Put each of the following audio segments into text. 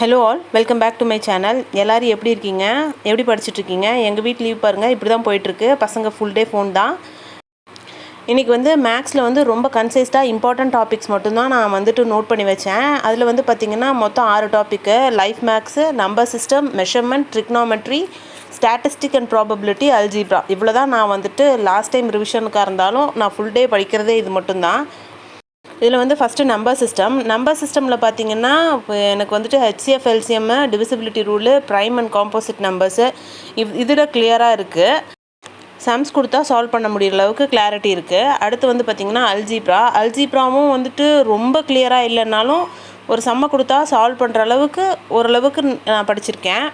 Hello all, welcome back to my channel. எல்லோரும் எப்படி இருக்கீங்க? எப்படி படிச்சுட்ருக்கீங்க? எங்கள் வீட்டு லீவ் பாருங்கள், இப்படி தான் போயிட்டுருக்கு. பசங்க ஃபுல் டே ஃபோன் தான். இன்றைக்கி மேக்ஸில் ரொம்ப கன்சைஸ்டாக இம்பார்ட்டன்ட் டாபிக்ஸ் மட்டும்தான் நான் நோட் பண்ணி வச்சேன். அதில் பார்த்திங்கன்னா மொத்தம் 6 topic: life maths, number system, measurement, trigonometry, statistic and probability, algebra. இவ்வளோ தான் நான் லாஸ்ட் டைம் ரிவிஷனுக்காக இருந்தாலும் நான் ஃபுல் டே படிக்கிறதே இது மட்டும்தான். இதில் ஃபஸ்ட்டு நம்பர் சிஸ்டமில் பார்த்திங்கன்னா எனக்கு HCF, LCM, divisibility rule, prime and composite numbers இதில் கிளியராக இருக்குது. சம்ஸ் கொடுத்தா சால்வ் பண்ண முடிகிற அளவுக்கு கிளாரிட்டி இருக்குது. அடுத்து பார்த்திங்கன்னா அல்ஜிப்ராவும் ரொம்ப கிளியராக இல்லைனாலும் ஒரு சம்மை கொடுத்தா சால்வ் பண்ணுற அளவுக்கு ஓரளவுக்கு நான் படிச்சிருக்கேன்.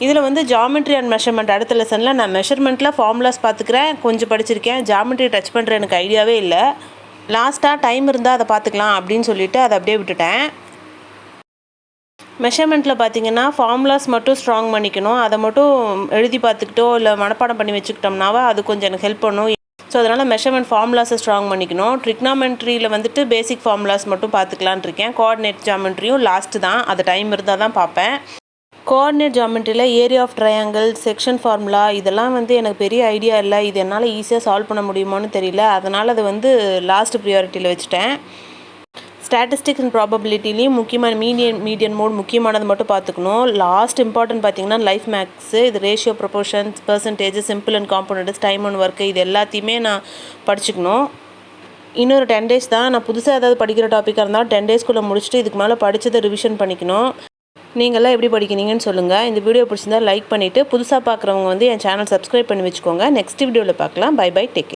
இதில் ஜாமெட்ரி அண்ட் மெஷர்மெண்ட் அடுத்த லெசனில் நான் மெஷர்மெண்ட்டில் ஃபார்முலாஸ் பார்த்துக்கிறேன், கொஞ்சம் படிச்சிருக்கேன். ஜாமெட்ரி டச் பண்ணுற எனக்கு ஐடியாவே இல்லை. லாஸ்ட்டாக டைம் இருந்தால் அதை பார்த்துக்கலாம் அப்படின்னு சொல்லிவிட்டு அதை அப்படியே விட்டுட்டேன். மெஷர்மெண்ட்டில் பார்த்திங்கன்னா ஃபார்முலாஸ் மட்டும் ஸ்ட்ராங் பண்ணிக்கணும். அதை மட்டும் எழுதி பார்த்துக்கிட்டோ இல்லை மனப்பாடம் பண்ணி வச்சுக்கிட்டோம்னாவா அது கொஞ்சம் எனக்கு ஹெல்ப் பண்ணும். ஸோ அதனால் மெஷர்மெண்ட் ஃபார்முலாஸை ஸ்ட்ராங் பண்ணிக்கணும். ட்ரிக்னாமெண்ட்ரியில் பேசிக் ஃபார்முலாஸ் மட்டும் பார்த்துக்கலான் இருக்கேன். கோஆர்டினேட் ஜாமெண்ட்ரியும் லாஸ்ட்டு தான், அது டைம் இருந்தால் தான் பார்ப்பேன். கோஆர்டினேட் ஜாமெண்ட்ரியில் area of triangle, section formula இதெல்லாம் எனக்கு பெரிய ஐடியா இல்லை. இது என்னால் ஈஸியாக சால்வ் பண்ண முடியுமான்னு தெரியல. அதனால் அது லாஸ்ட் ப்ரியாரிட்டியில் வச்சுட்டேன். ஸ்டாட்டிஸ்டிக்ஸ் அண்ட் ப்ராபபிலிட்டிலையும் முக்கியமான மீடியன் மோட் முக்கியமானது மட்டும் பார்த்துக்கணும். லாஸ்ட் இம்பார்ட்டன்ட் பார்த்திங்கன்னா லைஃப் மேக்ஸு. இது ratio, proportions, percentage, simple and compounded, time and work இது எல்லாத்தையுமே நான் படிச்சுக்கணும். இன்னொரு 10 days தான். நான் புதுசாக ஏதாவது படிக்கிற டாப்பிக்காக இருந்தால் 10 daysக்குள்ளே முடிச்சுட்டு இதுக்கு மேலே படித்ததை ரிவிஷன் பண்ணிக்கணும். நீங்கள்லாம் எப்படி படிக்கிறீங்கன்னு சொல்லுங்கள். இந்த வீடியோ பிடிச்சிருந்தால் லைக் பண்ணிவிட்டு புதுசாக பார்க்குறவங்க என் சேனல் சப்ஸ்கிரைப் பண்ணி வச்சுக்கோங்க. நெக்ஸ்ட் வீடியோவில் பார்க்கலாம். Bye bye, take care.